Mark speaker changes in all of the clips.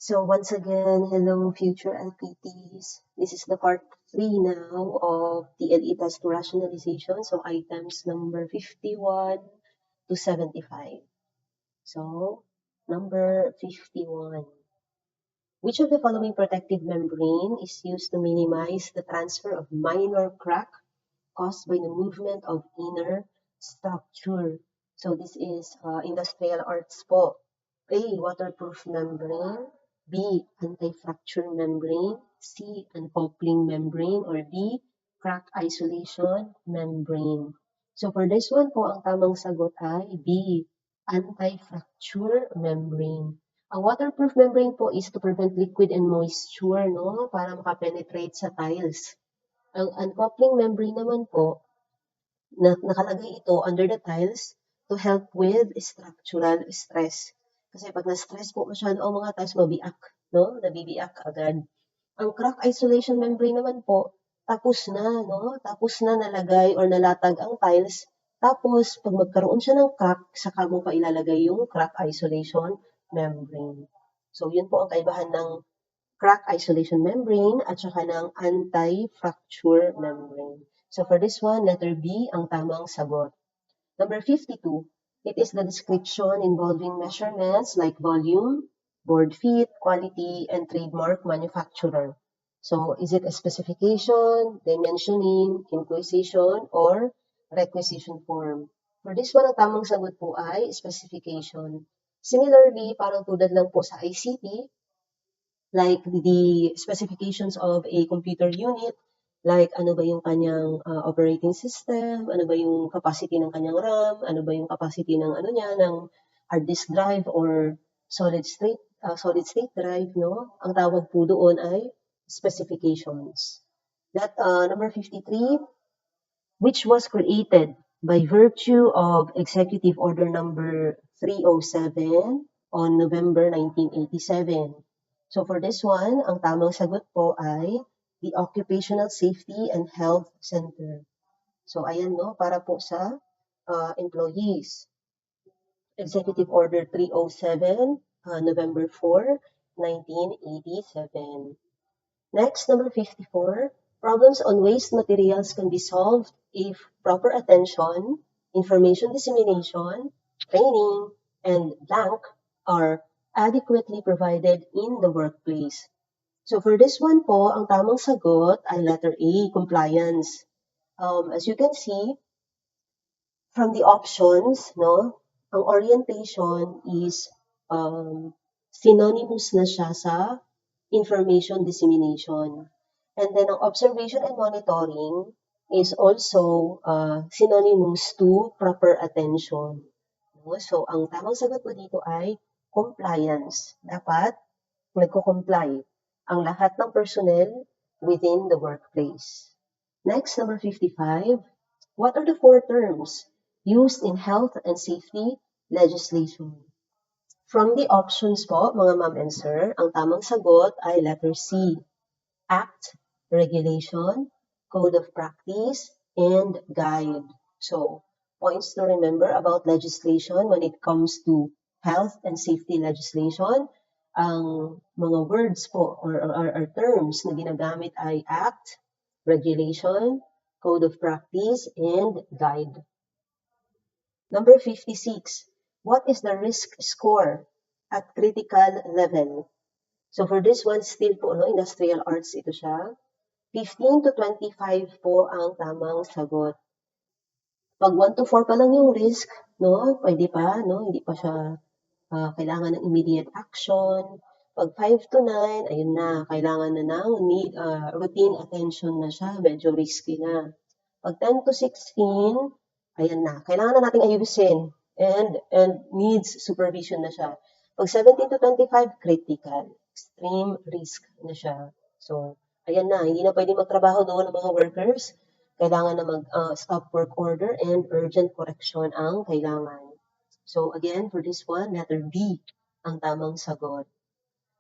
Speaker 1: So once again, hello future LPTs. This is the part 3 now of TLE test to rationalization. So items number 51 to 75. So number 51. Which of the following protective membrane is used to minimize the transfer of minor crack caused by the movement of inner structure? So this is industrial arts po. A. Waterproof membrane. B. Anti-fracture membrane. C. Uncoupling membrane. Or D. Crack isolation membrane. So for this one po, ang tamang sagot ay B. Anti-fracture membrane. Ang waterproof membrane po is to prevent liquid and moisture, no? Para makapenetrate sa tiles. Ang uncoupling membrane naman po, nakalagay ito under the tiles to help with structural stress. Kasi pag na-stress po masyado ang mga tiles, mabiak, no? Nabibiak agad. Ang crack isolation membrane naman po, tapos na, no? Tapos na nalagay or nalatag ang tiles. Tapos, pag magkaroon siya ng crack, saka mo pa ilalagay yung crack isolation membrane. So, yun po ang kaibahan ng crack isolation membrane at saka ng anti-fracture membrane. So for this one, letter B ang tamang sagot. Number 52, it is the description involving measurements like volume, board feet, quality, and trademark manufacturer. So is it a specification, dimensioning, inquisition, or requisition form? For this one, ang tamang sagot po ay specification. Similarly, parang tulad lang po sa ICT, like the specifications of a computer unit, like ano ba yung kanyang operating system, ano ba yung capacity ng kanyang RAM, ano ba yung capacity ng ano niya, ng hard disk drive or solid state drive, no? Ang tawag po doon ay specifications. That number 53, which was created by virtue of Executive Order number 307 on November 1987. So for this one, ang tamang sagot po ay the Occupational Safety and Health Center. So ayan no, para po sa employees. Executive Order 307, November 4, 1987. Next, number 54, problems on waste materials can be solved if proper attention, information dissemination, training, and blank are adequately provided in the workplace. So for this one po, ang tamang sagot ay letter A, compliance. As you can see, from the options, no, ang orientation is synonymous na siya sa information dissemination. And then ang observation and monitoring is also synonymous to proper attention. No? So ang tamang sagot po dito ay compliance. Dapat nagko-comply ang lahat ng personnel within the workplace. Next, number 55. What are the four terms used in health and safety legislation? From the options po, mga ma'am and sir, ang tamang sagot ay letter C. Act, regulation, code of practice, and guide. So, points to remember about legislation when it comes to health and safety legislation. Ang mga words po or terms na ginagamit ay act, regulation, code of practice, and guide. Number 56, what is the risk score at critical level? So for this one, still po, no, industrial arts ito siya. 15 to 25 po ang tamang sagot. Pag 1 to 4 pa lang yung risk, no, pwede pa, no, hindi pa siya kailangan ng immediate action. Pag 5 to 9, ayun na, kailangan na ng routine attention na siya, medyo risky na. Pag 10 to 16, ayan na, kailangan na nating ayusin and needs supervision na siya. Pag 17 to 25, critical, extreme risk na siya. So, ayan na, hindi na pwede magtrabaho doon ng mga workers. Kailangan na mag-stop work order and urgent correction ang kailangan. So again, for this one, letter B ang tamang sagot.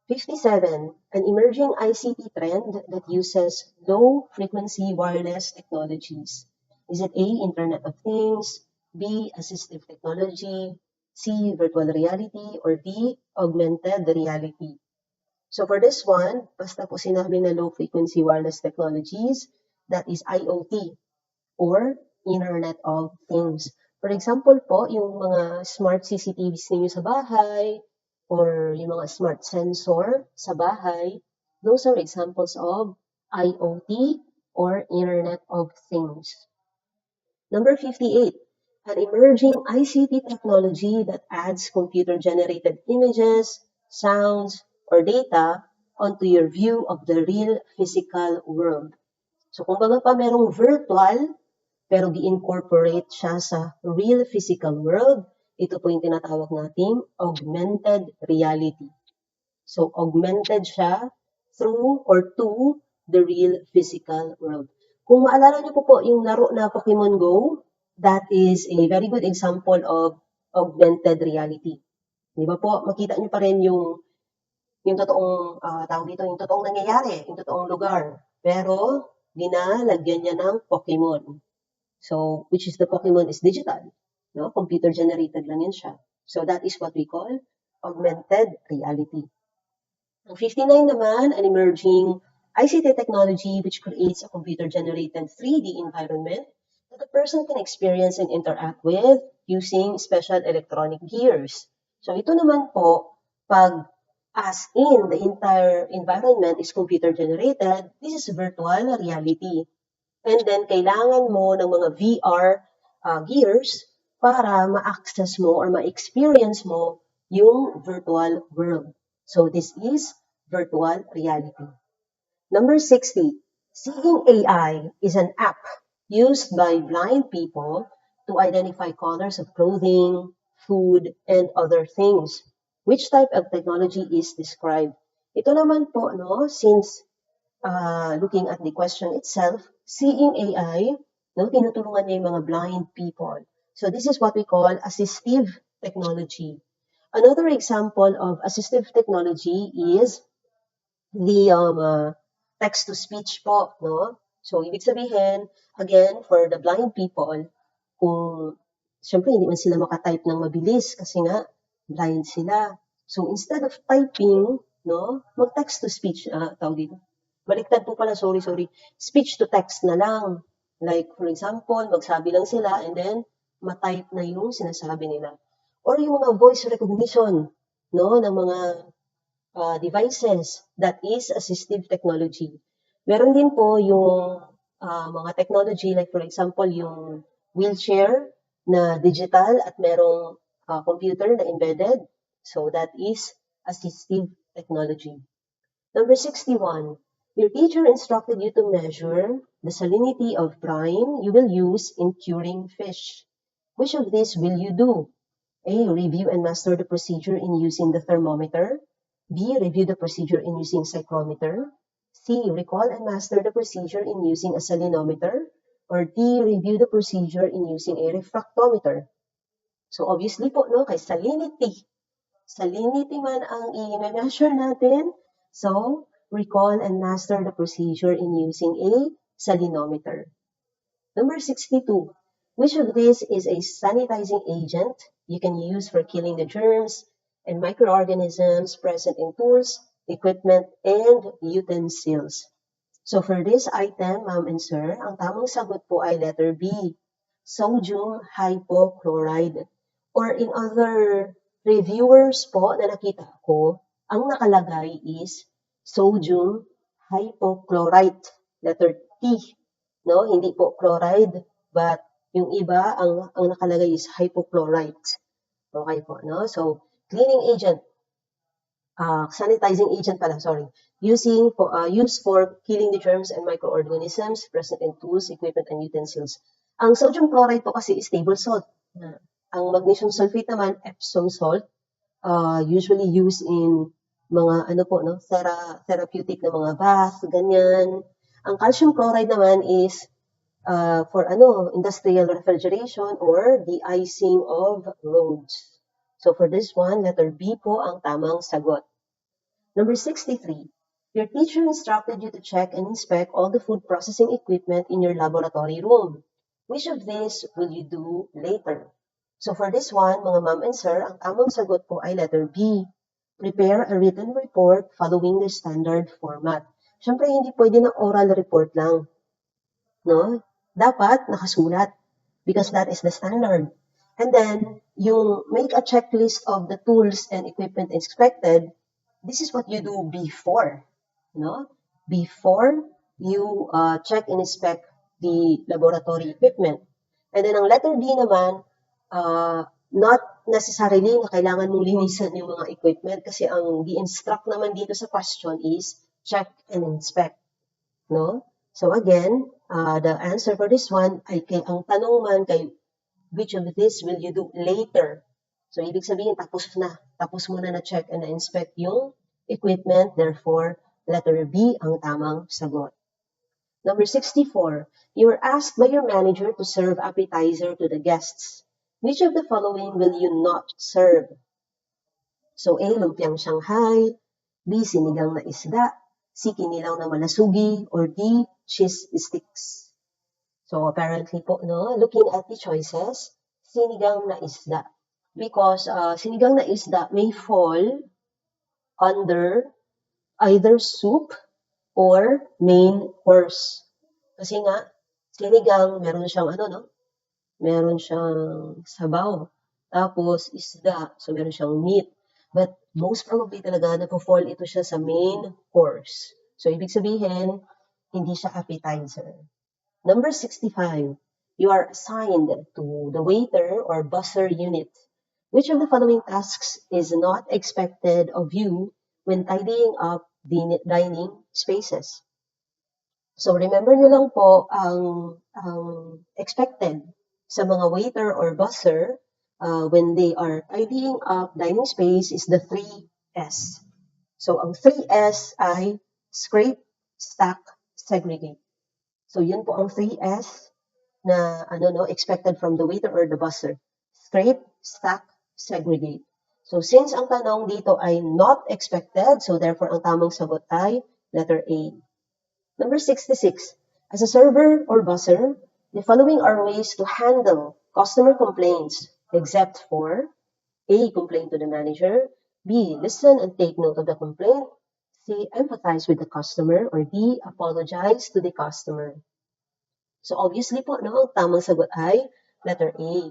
Speaker 1: 57, an emerging ICT trend that uses low-frequency wireless technologies. Is it A, Internet of Things, B, assistive technology, C, virtual reality, or D, augmented reality? So for this one, basta po sinabi na low frequency wireless technologies, that is IoT or Internet of Things. For example po, yung mga smart CCTVs ninyo sa bahay or yung mga smart sensor sa bahay, those are examples of IoT or Internet of Things. Number 58, an emerging ICT technology that adds computer-generated images, sounds, or data onto your view of the real physical world. So, kung baga pa merong virtual, pero gi-incorporate siya sa real physical world, ito po yung tinatawag nating augmented reality. So, augmented siya through or to the real physical world. Kung maalala niyo po yung laro na Pokemon Go, that is a very good example of augmented reality. Di ba po, makita niyo pa rin yung totoong, tawag dito, yung totoong nangyayari, yung totoong lugar. Pero, ginalagyan niya ng Pokemon. So, which is the Pokemon is digital. No? Computer generated lang yan siya. So, that is what we call augmented reality. Ang 59 naman, an emerging ICT technology which creates a computer-generated 3D environment that a person can experience and interact with using special electronic gears. So ito naman po, pag as in the entire environment is computer-generated, this is virtual reality. And then kailangan mo ng mga VR gears para ma-access mo or ma-experience mo yung virtual world. So this is virtual reality. Number 60, Seeing AI is an app used by blind people to identify colors of clothing, food, and other things. Which type of technology is described? Ito naman po, no, since looking at the question itself, seeing AI, no, tinutulungan niya yung mga blind people. So this is what we call assistive technology. Another example of assistive technology is the text-to-speech po, no? So, ibig sabihin, again, for the blind people, kung, syempre, hindi man sila makatype ng mabilis kasi nga, blind sila. So, instead of typing, no, mag-text-to-speech, tawag dito. Baliktad po pala, sorry. Speech-to-text na lang. Like, for example, magsabi lang sila and then, matype na yung sinasabi nila. Or yung mga voice recognition, no, ng mga devices, that is assistive technology. Meron din po yung mga technology like for example yung wheelchair na digital at merong computer na embedded. So that is assistive technology. Number 61, your teacher instructed you to measure the salinity of brine you will use in curing fish. Which of these will you do? A. Review and master the procedure in using the thermometer. B. Review the procedure in using psychrometer. C. Recall and master the procedure in using a salinometer. Or D. Review the procedure in using a refractometer. So obviously po, no, kay salinity. Salinity man ang i-measure natin. So, recall and master the procedure in using a salinometer. Number 62. Which of these is a sanitizing agent you can use for killing the germs and microorganisms present in tools, equipment, and utensils? So for this item, ma'am and sir, ang tamang sagot po ay letter B, sodium hypochlorite. Or in other reviewers po na nakita ko, ang nakalagay is sodium hypochlorite, letter T. No, hindi po chloride, but yung iba, ang nakalagay is hypochlorite. Okay po, no? So, cleaning agent, sanitizing agent pala, sorry. Used for killing the germs and microorganisms present in tools, equipment, and utensils. Ang sodium chloride po kasi is table salt. Ang magnesium sulfate naman, Epsom salt, usually used in mga therapeutic na mga bath, ganyan. Ang calcium chloride naman is for industrial refrigeration or de-icing of roads. So for this one, letter B po ang tamang sagot. Number 63. Your teacher instructed you to check and inspect all the food processing equipment in your laboratory room. Which of these will you do later? So for this one, mga ma'am and sir, ang tamang sagot po ay letter B. prepare a written report following the standard format. Siyempre, hindi pwede na oral report lang, no? Dapat nakasulat because that is the standard. And then, you make a checklist of the tools and equipment expected. This is what you do before, no? Before you check and inspect the laboratory equipment. And then, ang letter D naman, not necessarily na kailangan mong linisan yung mga equipment kasi ang di-instruct naman dito sa question is check and inspect, no? So again, the answer for this one ay ang tanong man kay which of this will you do later? So ibig sabihin tapos mo na check and na-inspect yung equipment, therefore letter B ang tamang sagot. Number 64, you are asked by your manager to serve appetizer to the guests. Which of the following will you not serve? So A, lumpiang Shanghai, B, sinigang na isda, C, kinilaw na malasugi, or D, cheese sticks. So apparently po, no, looking at the choices, sinigang na isda. Because sinigang na isda may fall under either soup or main course. Kasi nga, sinigang, meron siyang meron siyang sabaw. Tapos, isda. So, meron siyang meat. But, most probably talaga, nagpo-fall ito siya sa main course. So, ibig sabihin, hindi siya appetizer. Number 65, you are assigned to the waiter or busser unit. Which of the following tasks is not expected of you when tidying up the dining spaces? So, remember nyo lang po, ang expected sa mga waiter or busser when they are tidying up dining space is the 3S. So, ang 3S ay scrape, stack, segregate. So, yun po ang 3S na expected from the waiter or the busser. Scrape, stack, segregate. So, since ang tanong dito ay not expected, so therefore ang tamang sagot ay letter A. Number 66, as a server or busser, the following are ways to handle customer complaints, except for A, complain to the manager, B, listen and take note of the complaint, C, empathize with the customer, or D, apologize to the customer. So obviously po, no, ang tamang sagot ay letter A.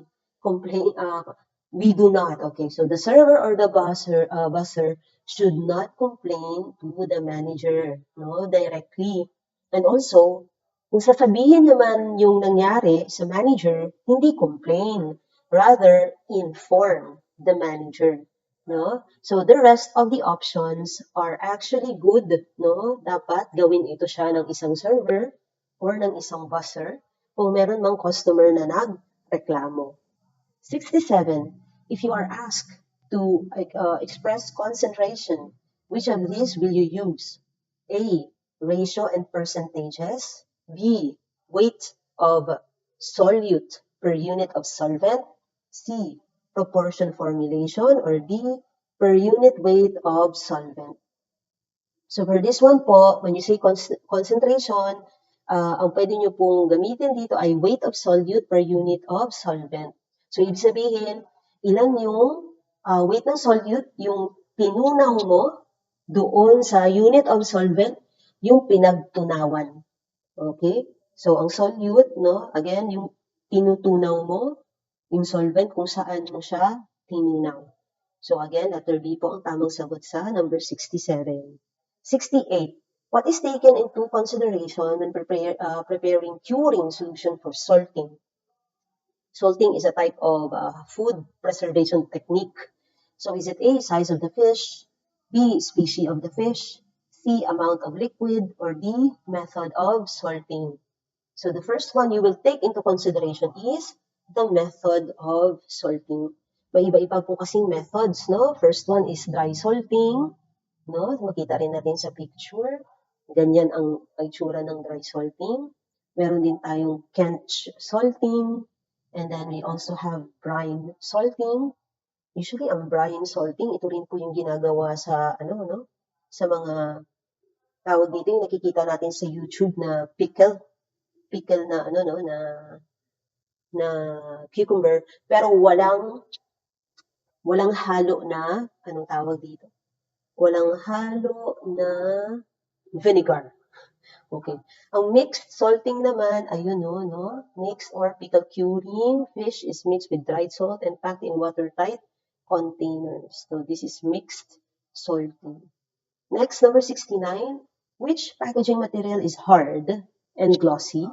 Speaker 1: We do not. Okay, so the server or the busser should not complain to the manager, no, directly. And also, kung sasabihin naman yung nangyari sa manager, hindi complain, rather inform the manager, no? So the rest of the options are actually good, no? Dapat gawin ito siya ng isang server or ng isang busser kung meron mang customer na nagreklamo. 67. If you are asked to express concentration, which of these will you use? A, ratio and percentages. B, weight of solute per unit of solvent. C, proportion formulation. Or D, per unit weight of solvent. So for this one po, when you say concentration, ang pwede nyo pong gamitin dito ay weight of solute per unit of solvent. So ibig sabihin, ilan yung weight ng solute, yung tinunaw mo doon sa unit of solvent, yung pinagtunawan. Okay? So ang solute, no, again, yung tinutunaw mo, yung solvent kung saan mo siya tinunaw. So again, letter B po ang tamang sagot sa number 67. 68. What is taken into consideration when preparing curing solution for salting? Salting is a type of food preservation technique. So is it A, size of the fish, B, species of the fish, C, amount of liquid, or D, method of salting? So the first one you will take into consideration is the method of salting. May iba-iba po kasing methods, no? First one is dry salting, no? Makita rin natin sa picture. Ganyan ang itsura ng dry salting. Meron din tayong quench salting. And then we also have brine salting. Usually, ang brine salting, ito rin po yung ginagawa sa, sa mga tawag dito yung nakikita natin sa YouTube na pickle na, na cucumber. Pero walang halo na, anong tawag dito? walang halo na vinegar. Okay. Ang mixed salting naman, ayun no? Mixed or pickle curing. Fish is mixed with dried salt and packed in watertight containers. So this is mixed salting. Next, number 69. Which packaging material is hard and glossy,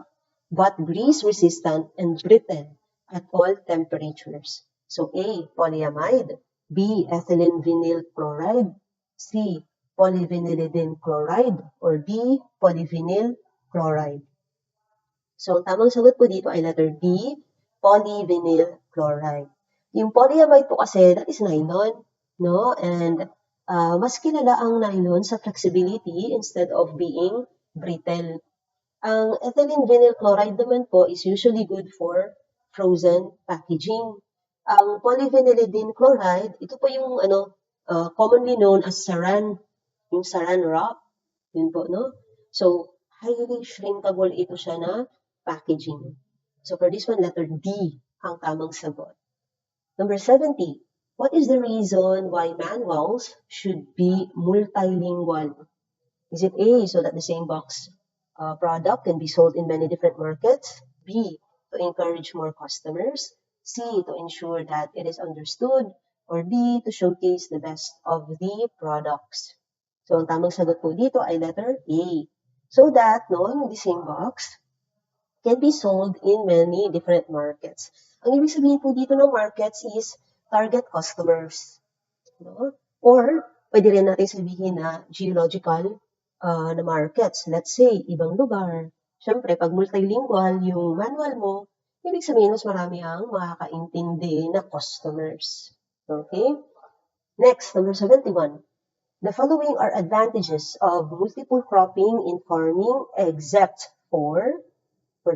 Speaker 1: but grease resistant and brittle at all temperatures? So A, polyamide. B, ethylene vinyl chloride. C, polyvinylidene chloride. Or D, polyvinyl chloride. So, ang tamang sagot po dito ay letter D, polyvinyl chloride. Yung polyamide po kasi, that is nylon, no? And mas kilala ang nylon sa flexibility instead of being brittle. Ang ethylene vinyl chloride naman po is usually good for frozen packaging. Ang polyvinylidene chloride, ito po yung commonly known as saran, yung saran wrap, yun po, no? So, highly shrinkable ito siya na packaging. So, for this one, letter D ang tamang sagot. Number 70. What is the reason why manuals should be multilingual? Is it A, so that the same box product can be sold in many different markets? B, to encourage more customers? C, to ensure that it is understood? Or D, to showcase the best of the products? So, ang tamang sagot po dito ay letter A. So that, no, the same box can be sold in many different markets. Ang ibig sabihin po dito ng markets is target customers. No? Or, pwede rin natin sabihin na geological na markets. Let's say, ibang lugar. Siyempre, pag multilingual yung manual mo, ibig sabihin mas marami ang makakaintindi na customers. Okay? Next, number 71. The following are advantages of multiple cropping in farming except for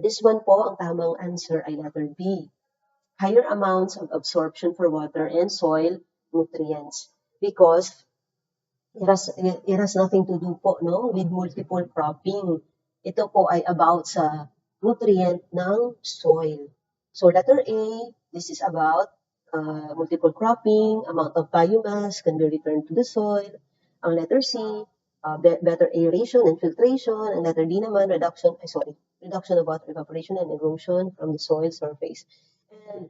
Speaker 1: this one po, ang tamang answer ay letter B. Higher amounts of absorption for water and soil nutrients because it has nothing to do po with multiple cropping. Ito po ay about sa nutrient ng soil. So letter A, this is about multiple cropping, amount of biomass can be returned to the soil. Ang letter C, better aeration and filtration. Ang letter D naman, reduction of water evaporation and erosion from the soil surface. And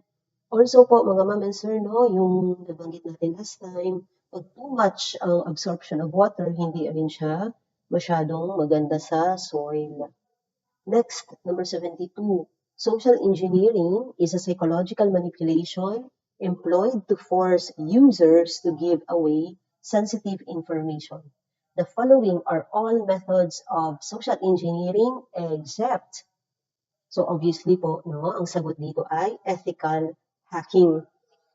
Speaker 1: also po, mga ma'am and sir, yung nabanggit natin last time, pag too much ang absorption of water, hindi rin siya masyadong maganda sa soil. Next, number 72. Social engineering is a psychological manipulation employed to force users to give away sensitive information. The following are all methods of social engineering except, so obviously po, ang sagot dito ay ethical hacking.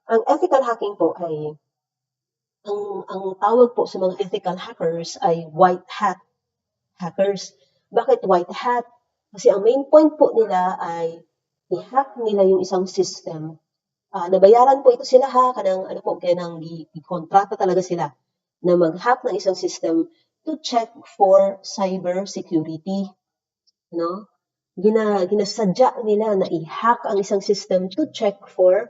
Speaker 1: Ang ethical hacking po ay, ang tawag po sa mga ethical hackers ay white hat hackers. Bakit white hat? Kasi ang main point po nila ay i-hack nila yung isang system. Nabayaran po ito sila kanang i-kontrata talaga sila na mag-hack ng isang system to check for cyber security. No? Ginasadya nila na i-hack ang isang system to check for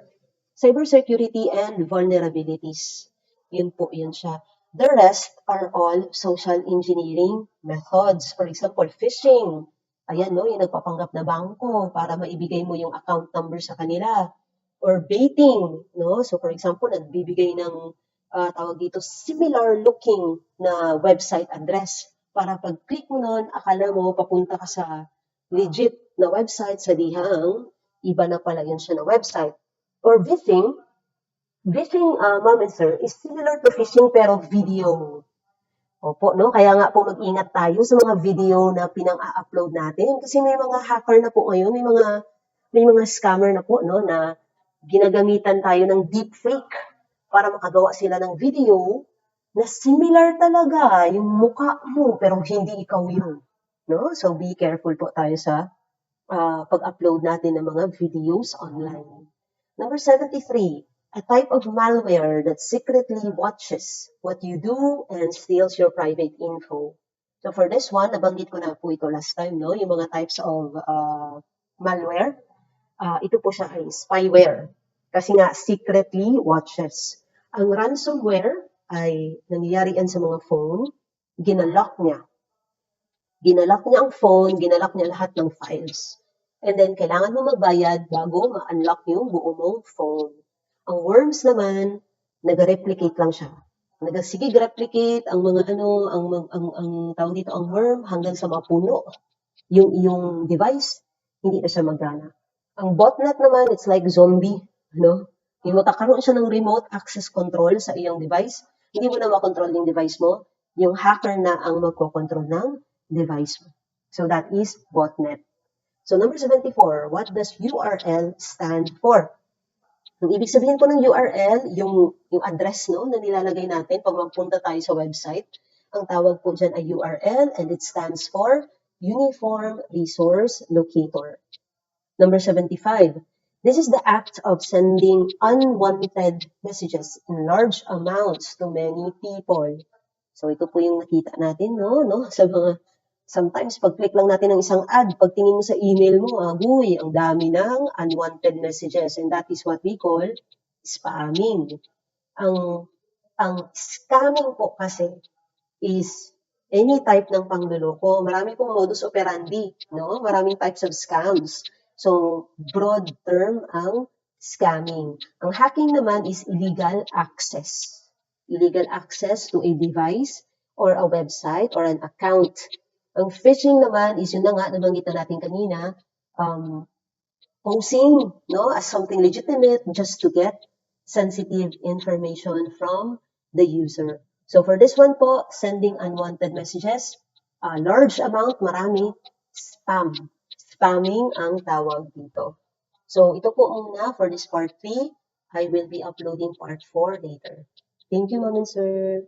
Speaker 1: cybersecurity and vulnerabilities. Yun po yun siya. The rest are all social engineering methods. For example, phishing. Ayan, yung nagpapanggap na bangko para maibigay mo yung account number sa kanila. Or baiting, So for example, nagbibigay ng tawag dito, similar looking na website address para pag-click mo nun, akala mo papunta ka sa legit na website sa dihang iba na pala yun siya na website. Or phishing, ma'am and sir, is similar to phishing pero video. Opo, Kaya nga po mag-ingat tayo sa mga video na pinang-upload natin kasi may mga hacker na po ngayon, may mga scammer na po, na ginagamitan tayo ng deepfake para makagawa sila ng video na similar talaga yung mukha mo pero hindi ikaw yun. So be careful po tayo sa pag-upload natin ng mga videos online. Number 73, a type of malware that secretly watches what you do and steals your private info. So for this one, nabanggit ko na po ito last time, yung mga types of malware. Ito po siya ay spyware. Kasi nga, secretly watches. Ang ransomware ay nangyayari yan sa mga phone, ginalock niya. Ginalock niya ang phone, ginalock niya lahat ng files. And then, kailangan mo magbayad bago ma-unlock yung buo mong phone. Ang worms naman, nag-replicate lang siya. Sige, replicate ang mga ang tawag dito, ang worm hanggang sa mapuno yung iyong device, hindi na siya magana. Ang botnet naman, it's like zombie, no? Yung magkakaroon siya ng remote access control sa iyong device, hindi mo na makontrol yung device mo, yung hacker na ang magkocontrol ng device mo. So that is botnet. So number 74, what does URL stand for? Yung ibig sabihin po ng URL, yung address no, na nilalagay natin pag magpunta tayo sa website, ang tawag po dyan ay URL and it stands for Uniform Resource Locator. Number 75, this is the act of sending unwanted messages in large amounts to many people. So ito po yung nakita natin no, sa mga sometimes, pag-click lang natin ng isang ad, pagtingin mo sa email mo, agoy, ang dami ng unwanted messages. And that is what we call spamming. Ang scamming po kasi is any type ng pangluloko. Marami pong modus operandi, no? Maraming types of scams. So, broad term ang scamming. Ang hacking naman is illegal access. Illegal access to a device or a website or an account. Ang phishing naman is yun na nga, nabanggit na natin kanina, posing no, as something legitimate just to get sensitive information from the user. So for this one po, sending unwanted messages, large amount, marami, spam. Spamming ang tawag dito. So ito po muna for this part 3. I will be uploading part 4 later. Thank you, Ma'am and Sir.